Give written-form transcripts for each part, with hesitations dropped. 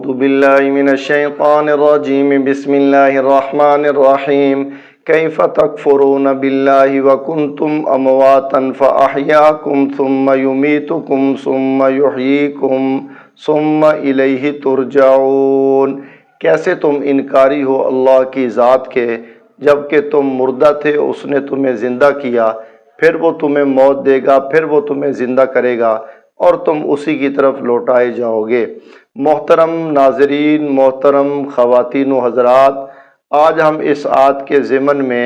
أعوذ بالله من الشيطان الرجيم بسم الله الرحمن الرحيم كيف تكفرون بالله وكنتم أمواتا فأحياكم ثم يميتكم ثم يحييكم ثم إليه ترجعون۔ کیسے تم انکاری ہو اللہ کی ذات کے، جبکہ تم مردہ تھے اس نے تمہیں زندہ کیا، پھر وہ تمہیں موت دے گا، پھر وہ تمہیں زندہ کرے گا اور تم اسی کی طرف لوٹائے جاؤ گے۔ محترم ناظرین، محترم خواتین و حضرات، آج ہم اس آیت کے ضمن میں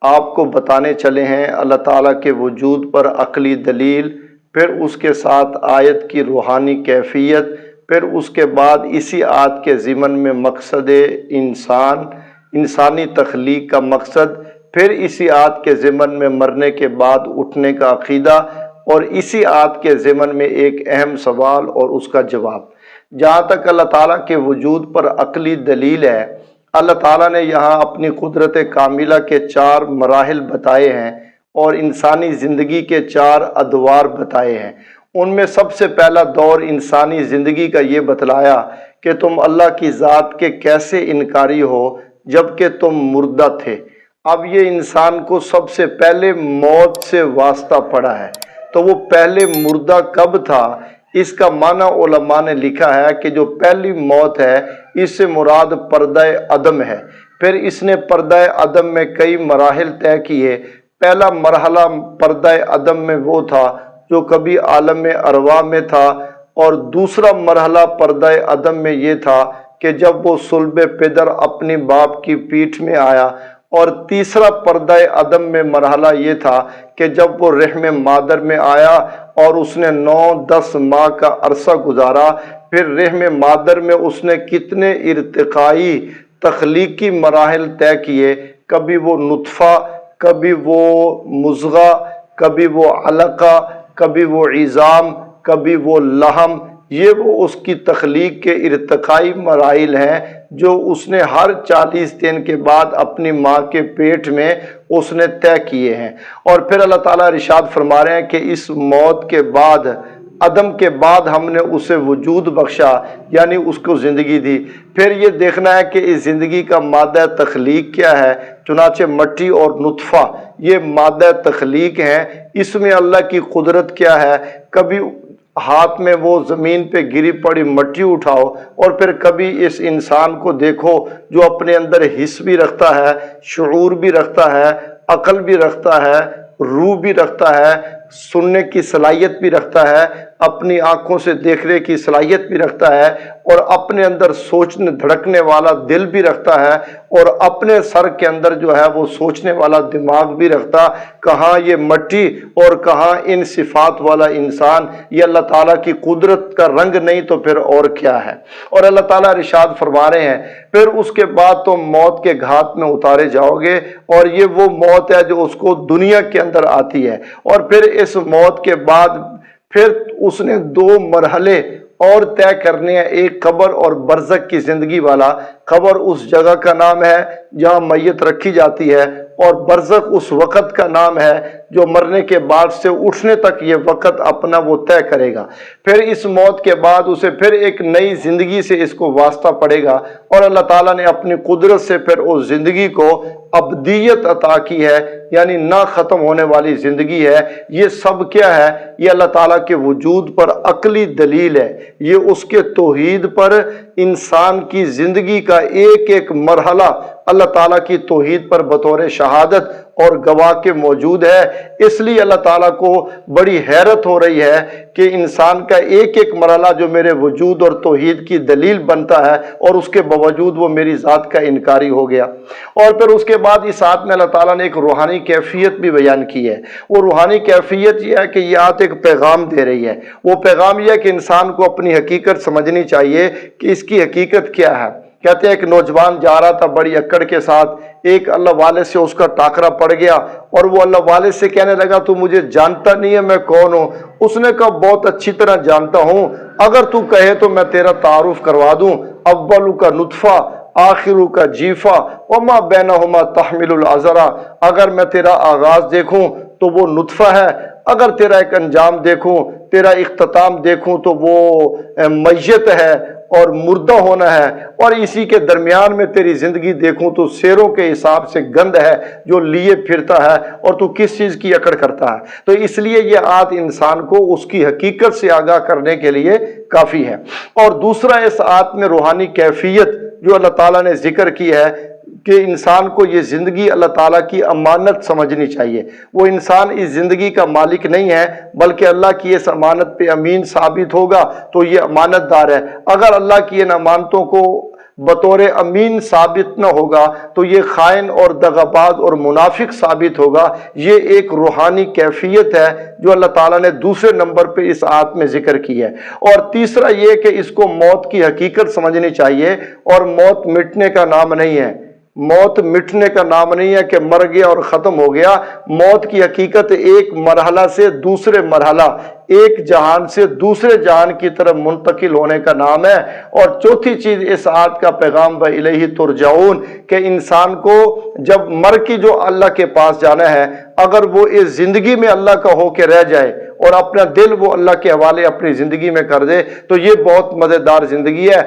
آپ کو بتانے چلے ہیں اللہ تعالیٰ کے وجود پر عقلی دلیل، پھر اس کے ساتھ آیت کی روحانی کیفیت، پھر اس کے بعد اسی آیت کے ضمن میں مقصد انسانی تخلیق کا مقصد، پھر اسی آیت کے ضمن میں مرنے کے بعد اٹھنے کا عقیدہ، اور اسی آیت کے ضمن میں ایک اہم سوال اور اس کا جواب۔ جہاں تک اللہ تعالیٰ کے وجود پر عقلی دلیل ہے، اللہ تعالیٰ نے یہاں اپنی قدرت کاملہ کے 4 مراحل بتائے ہیں اور انسانی زندگی کے 4 ادوار بتائے ہیں۔ ان میں سب سے پہلا دور انسانی زندگی کا یہ بتلایا کہ تم اللہ کی ذات کے کیسے انکاری ہو جبکہ تم مردہ تھے۔ اب یہ انسان کو سب سے پہلے موت سے واسطہ پڑا ہے، تو وہ پہلے مردہ کب تھا؟ اس کا معنی علماء نے لکھا ہے کہ جو پہلی موت ہے اس سے مراد پردہ عدم ہے۔ پھر اس نے پردہ عدم میں کئی مراحل طے کیے۔ پہلا مرحلہ پردہ عدم میں وہ تھا جو کبھی عالم ارواح میں تھا، اور دوسرا مرحلہ پردہ عدم میں یہ تھا کہ جب وہ صلب پدر اپنی باپ کی پیٹھ میں آیا، اور تیسرا پردہ عدم میں مرحلہ یہ تھا کہ جب وہ رحم مادر میں آیا اور اس نے 9-10 ماہ کا عرصہ گزارا۔ پھر رحم مادر میں اس نے کتنے ارتقائی تخلیقی مراحل طے کیے، کبھی وہ نطفہ، کبھی وہ مضغہ، کبھی وہ علقہ، کبھی وہ عظام، کبھی وہ لحم۔ یہ وہ اس کی تخلیق کے ارتقائی مراحل ہیں جو اس نے ہر 40 دن کے بعد اپنی ماں کے پیٹ میں اس نے طے کیے ہیں۔ اور پھر اللہ تعالیٰ ارشاد فرما رہے ہیں کہ اس موت کے بعد، عدم کے بعد ہم نے اسے وجود بخشا، یعنی اس کو زندگی دی۔ پھر یہ دیکھنا ہے کہ اس زندگی کا مادہ تخلیق کیا ہے۔ چنانچہ مٹی اور نطفہ یہ مادہ تخلیق ہیں۔ اس میں اللہ کی قدرت کیا ہے؟ کبھی ہاتھ میں وہ زمین پہ گری پڑی مٹی اٹھاؤ، اور پھر کبھی اس انسان کو دیکھو جو اپنے اندر حس بھی رکھتا ہے، شعور بھی رکھتا ہے، عقل بھی رکھتا ہے، روح بھی رکھتا ہے، سننے کی صلاحیت بھی رکھتا ہے، اپنی آنکھوں سے دیکھنے کی صلاحیت بھی رکھتا ہے، اور اپنے اندر سوچنے دھڑکنے والا دل بھی رکھتا ہے، اور اپنے سر کے اندر جو ہے وہ سوچنے والا دماغ بھی رکھتا۔ کہاں یہ مٹی اور کہاں ان صفات والا انسان؟ یہ اللہ تعالیٰ کی قدرت کا رنگ نہیں تو پھر اور کیا ہے؟ اور اللہ تعالیٰ ارشاد فرما رہے ہیں پھر اس کے بعد تم موت کے گھات میں اتارے جاؤ گے، اور یہ وہ موت ہے جو اس کو دنیا کے اندر آتی ہے۔ اور پھر اس موت کے بعد پھر اس نے 2 مرحلے اور طے کرنے ہیں، ایک قبر اور برزخ کی زندگی والا۔ قبر اس جگہ کا نام ہے جہاں میت رکھی جاتی ہے، اور برزخ اس وقت کا نام ہے جو مرنے کے بعد سے اٹھنے تک یہ وقت اپنا وہ طے کرے گا۔ پھر اس موت کے بعد اسے پھر ایک نئی زندگی سے اس کو واسطہ پڑے گا، اور اللہ تعالیٰ نے اپنی قدرت سے پھر اس زندگی کو ابدیت عطا کی ہے، یعنی نہ ختم ہونے والی زندگی ہے۔ یہ سب کیا ہے؟ یہ اللہ تعالیٰ کے وجود پر عقلی دلیل ہے۔ یہ اس کے توحید پر، انسان کی زندگی کا ایک ایک مرحلہ اللہ تعالیٰ کی توحید پر بطور شہادت اور گواہ کے موجود ہے۔ اس لیے اللہ تعالیٰ کو بڑی حیرت ہو رہی ہے کہ انسان کا ایک ایک مرحلہ جو میرے وجود اور توحید کی دلیل بنتا ہے، اور اس کے باوجود وہ میری ذات کا انکاری ہو گیا۔ اور پھر اس کے بعد اس آیت میں اللہ تعالیٰ نے ایک روحانی کیفیت بھی بیان کی ہے۔ وہ روحانی کیفیت یہ ہے کہ یہ آیت ایک پیغام دے رہی ہے۔ وہ پیغام یہ ہے کہ انسان کو اپنی حقیقت سمجھنی چاہیے کہ اس کی حقیقت کیا ہے۔ کہتے ہیں ایک نوجوان جا رہا تھا بڑی اکڑ کے ساتھ، ایک اللہ والے سے اس کا ٹاکرا پڑ گیا، اور وہ اللہ والے سے کہنے لگا تو مجھے جانتا نہیں ہے میں کون ہوں؟ اس نے کہا بہت اچھی طرح جانتا ہوں، اگر تو کہے تو میں تیرا تعارف کروا دوں۔ اولو کا نطفہ، آخرو کا جیفہ، وما بینہما تحمل العذرا۔ اگر میں تیرا آغاز دیکھوں تو وہ نطفہ ہے، اگر تیرا ایک انجام دیکھوں، تیرا اختتام دیکھوں تو وہ میت ہے اور مردہ ہونا ہے، اور اسی کے درمیان میں تیری زندگی دیکھوں تو سیروں کے حساب سے گند ہے جو لیے پھرتا ہے، اور تو کس چیز کی اکڑ کرتا ہے۔ تو اس لیے یہ آیت انسان کو اس کی حقیقت سے آگاہ کرنے کے لیے کافی ہے۔ اور دوسرا اس آیت میں روحانی کیفیت جو اللہ تعالیٰ نے ذکر کی ہے کہ انسان کو یہ زندگی اللہ تعالیٰ کی امانت سمجھنی چاہیے۔ وہ انسان اس زندگی کا مالک نہیں ہے، بلکہ اللہ کی اس امانت پہ امین ثابت ہوگا تو یہ امانت دار ہے۔ اگر اللہ کی ان امانتوں کو بطور امین ثابت نہ ہوگا تو یہ خائن اور دغاباز اور منافق ثابت ہوگا۔ یہ ایک روحانی کیفیت ہے جو اللہ تعالیٰ نے دوسرے نمبر پہ اس آیت میں ذکر کی ہے۔ اور تیسرا یہ کہ اس کو موت کی حقیقت سمجھنی چاہیے، اور موت مٹنے کا نام نہیں ہے۔ موت مٹنے کا نام نہیں ہے کہ مر گیا اور ختم ہو گیا۔ موت کی حقیقت ایک مرحلہ سے دوسرے مرحلہ، ایک جہان سے دوسرے جہان کی طرف منتقل ہونے کا نام ہے۔ اور چوتھی چیز اس آیت کا پیغام وَإِلَيْهِ تُرْجَعُونَ کہ انسان کو جب مر کے جو اللہ کے پاس جانا ہے، اگر وہ اس زندگی میں اللہ کا ہو کے رہ جائے اور اپنا دل وہ اللہ کے حوالے اپنی زندگی میں کر دے تو یہ بہت مزیدار زندگی ہے۔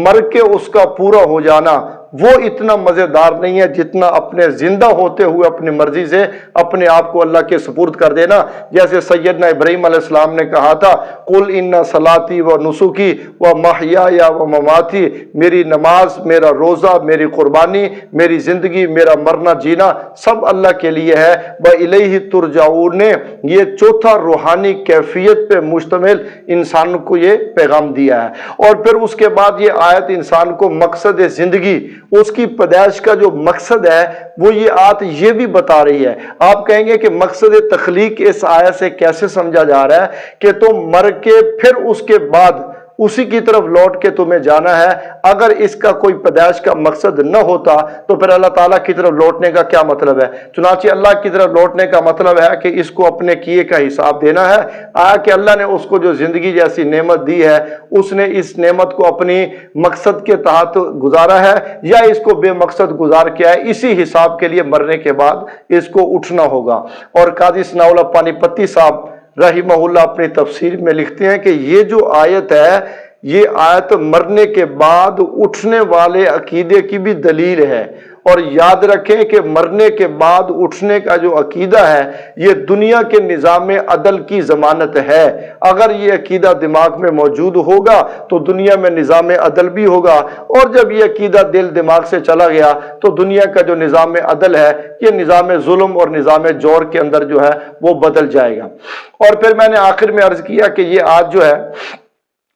مر کے اس کا پورا ہو جانا وہ اتنا مزیدار نہیں ہے جتنا اپنے زندہ ہوتے ہوئے اپنی مرضی سے اپنے آپ کو اللہ کے سپرد کر دینا۔ جیسے سیدنا ابراہیم علیہ السلام نے کہا تھا قُلْ إِنَّ صَلَاتِي وَنُسُكِي وَمَحْيَايَ وَمَمَاتِي، میری نماز، میرا روزہ، میری قربانی، میری زندگی، میرا مرنا جینا سب اللہ کے لیے ہے۔ وَإِلَيْهِ تُرْجَعُونَ نے یہ چوتھا روحانی کیفیت پہ مشتمل انسان کو یہ پیغام دیا ہے۔ اور پھر اس کے بعد یہ آیت انسان کو مقصد زندگی، اس کی پیدائش کا جو مقصد ہے وہ یہ آیت یہ بھی بتا رہی ہے۔ آپ کہیں گے کہ مقصد تخلیق اس آیت سے کیسے سمجھا جا رہا ہے کہ تم مر کے پھر اس کے بعد اسی کی طرف لوٹ کے تمہیں جانا ہے۔ اگر اس کا کوئی پیدائش کا مقصد نہ ہوتا تو پھر اللہ تعالیٰ کی طرف لوٹنے کا کیا مطلب ہے؟ چنانچہ اللہ کی طرف لوٹنے کا مطلب ہے کہ اس کو اپنے کیے کا حساب دینا ہے۔ آیا کہ اللہ نے اس کو جو زندگی جیسی نعمت دی ہے اس نے اس نعمت کو اپنی مقصد کے تحت گزارا ہے یا اس کو بے مقصد گزار کیا ہے؟ اسی حساب کے لیے مرنے کے بعد اس کو اٹھنا ہوگا۔ اور قاضی ثناء اللہ پانی پتی صاحب رحمہ اللہ اپنی تفسیر میں لکھتے ہیں کہ یہ جو آیت ہے یہ آیت مرنے کے بعد اٹھنے والے عقیدے کی بھی دلیل ہے۔ اور یاد رکھیں کہ مرنے کے بعد اٹھنے کا جو عقیدہ ہے یہ دنیا کے نظام عدل کی ضمانت ہے۔ اگر یہ عقیدہ دماغ میں موجود ہوگا تو دنیا میں نظام عدل بھی ہوگا، اور جب یہ عقیدہ دل دماغ سے چلا گیا تو دنیا کا جو نظام عدل ہے یہ نظام ظلم اور نظام جور کے اندر جو ہے وہ بدل جائے گا۔ اور پھر میں نے آخر میں عرض کیا کہ یہ آج جو ہے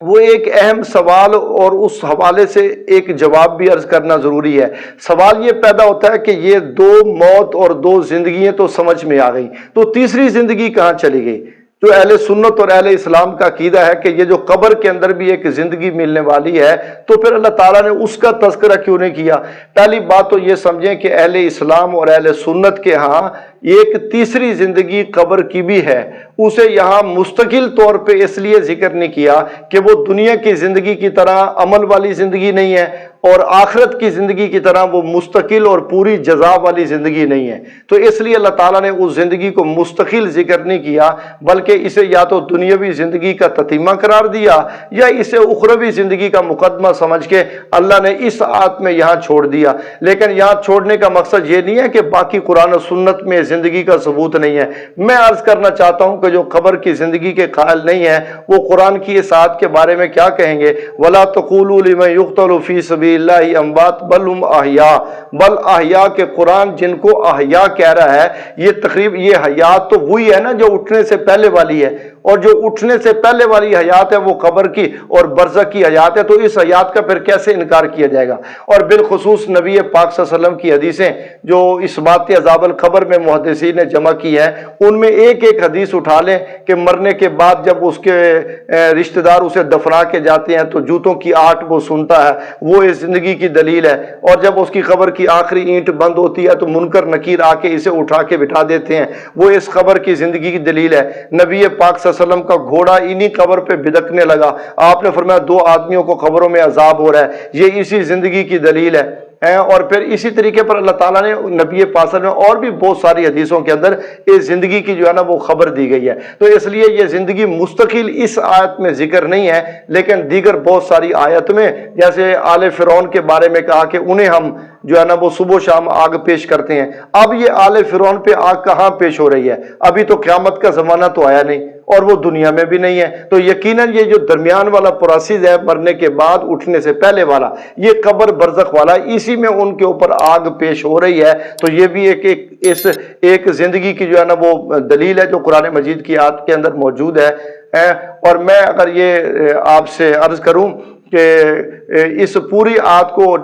وہ ایک اہم سوال اور اس حوالے سے ایک جواب بھی عرض کرنا ضروری ہے۔ سوال یہ پیدا ہوتا ہے کہ یہ دو موت اور دو زندگیاں تو سمجھ میں آ گئی، تو تیسری زندگی کہاں چلی گئی؟ جو اہل سنت اور اہل اسلام کا عقیدہ ہے کہ یہ جو قبر کے اندر بھی ایک زندگی ملنے والی ہے، تو پھر اللہ تعالیٰ نے اس کا تذکرہ کیوں نہیں کیا؟ پہلی بات تو یہ سمجھیں کہ اہل اسلام اور اہل سنت کے ہاں ایک تیسری زندگی قبر کی بھی ہے، اسے یہاں مستقل طور پہ اس لیے ذکر نہیں کیا کہ وہ دنیا کی زندگی کی طرح عمل والی زندگی نہیں ہے اور آخرت کی زندگی کی طرح وہ مستقل اور پوری جزا والی زندگی نہیں ہے۔ تو اس لیے اللہ تعالیٰ نے اس زندگی کو مستقل ذکر نہیں کیا، بلکہ اسے یا تو دنیاوی زندگی کا تتمہ قرار دیا یا اسے اخروی زندگی کا مقدمہ سمجھ کے اللہ نے اس آیت میں یہاں چھوڑ دیا۔ لیکن یہاں چھوڑنے کا مقصد یہ نہیں ہے کہ باقی قرآن و سنت میں زندگی کا ثبوت نہیں ہے۔ میں عرض کرنا چاہتا ہوں کہ جو قبر کی زندگی کے قائل نہیں ہیں وہ قرآن کی اس آیت کے بارے میں کیا کہیں گے؟ وَلَا تَقُولُوا لِمَن يُقْتَلُ فِي سَبِيلِ اللَّهِ أَمْوَاتٌ بَلْ هُمْ أَحْيَاءٌ، بل احیاء کے قرآن جن کو احیاء کہہ رہا ہے، یہ حیات تو وہی ہے نا جو اٹھنے سے پہلے والی ہے، اور جو اٹھنے سے پہلے والی حیات ہے وہ قبر کی اور برزخ کی حیات ہے، تو اس حیات کا پھر کیسے انکار کیا جائے گا؟ اور بالخصوص نبی پاک صلی اللہ علیہ وسلم کی حدیثیں جو اس بات عذاب القبر میں محدثین نے جمع کی ہیں، ان میں ایک ایک حدیث اٹھا لیں کہ مرنے کے بعد جب اس کے رشتہ دار اسے دفنا کے جاتے ہیں تو جوتوں کی آہٹ وہ سنتا ہے، وہ اس زندگی کی دلیل ہے، اور جب اس کی قبر کی آخری اینٹ بند ہوتی ہے تو منکر نکیر آ کے اسے اٹھا کے بٹھا دیتے ہیں، وہ اس قبر کی زندگی کی دلیل ہے۔ نبی پاک صلی اللہ علیہ وسلم کا گھوڑا انہی قبر پہ بدکنے لگا، آپ نے فرمایا 2 آدمیوں کو قبروں میں عذاب ہو رہا ہے، یہ اسی زندگی کی دلیل ہے۔ ہیں، اور پھر اسی طریقے پر اللہ تعالیٰ نے نبی پاک صلی اللہ علیہ وسلم میں اور بھی بہت ساری حدیثوں کے اندر اس زندگی کی جو ہے نا وہ خبر دی گئی ہے۔ تو اس لیے یہ زندگی مستقل اس آیت میں ذکر نہیں ہے، لیکن دیگر بہت ساری آیت میں، جیسے آل فرعون کے بارے میں کہا کہ انہیں ہم جو ہے نا وہ صبح و شام آگ پیش کرتے ہیں۔ اب یہ آل فرعون پہ آگ کہاں پیش ہو رہی ہے؟ ابھی تو قیامت کا زمانہ تو آیا نہیں، اور وہ دنیا میں بھی نہیں ہے۔ تو یقیناً یہ جو درمیان والا پروسیس ہے، مرنے کے بعد اٹھنے سے پہلے والا، یہ قبر برزخ والا، اسی میں ان کے اوپر آگ پیش ہو رہی ہے۔ تو یہ بھی ایک زندگی کی جو ہے نا وہ دلیل ہے جو قرآن مجید کی آیت کے اندر موجود ہے۔ اور میں اگر یہ آپ سے عرض کروں کہ اس پوری آیت کو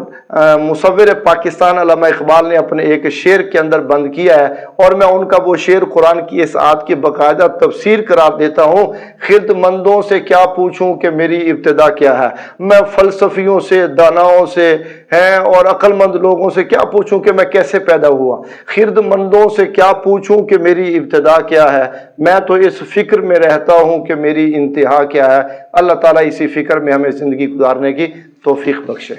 مصور پاکستان علامہ اقبال نے اپنے ایک شعر کے اندر بند کیا ہے، اور میں ان کا وہ شعر قرآن کی اس آیت کی باقاعدہ تفسیر قرار دیتا ہوں۔ خرد مندوں سے کیا پوچھوں کہ میری ابتدا کیا ہے، میں فلسفیوں سے، داناؤں سے ہیں اور عقل مند لوگوں سے کیا پوچھوں کہ میں کیسے پیدا ہوا، خرد مندوں سے کیا پوچھوں کہ میری ابتدا کیا ہے، میں تو اس فکر میں رہتا ہوں کہ میری انتہا کیا ہے۔ اللہ تعالیٰ اسی فکر میں ہمیں زندگی گزارنے کی توفیق بخشے۔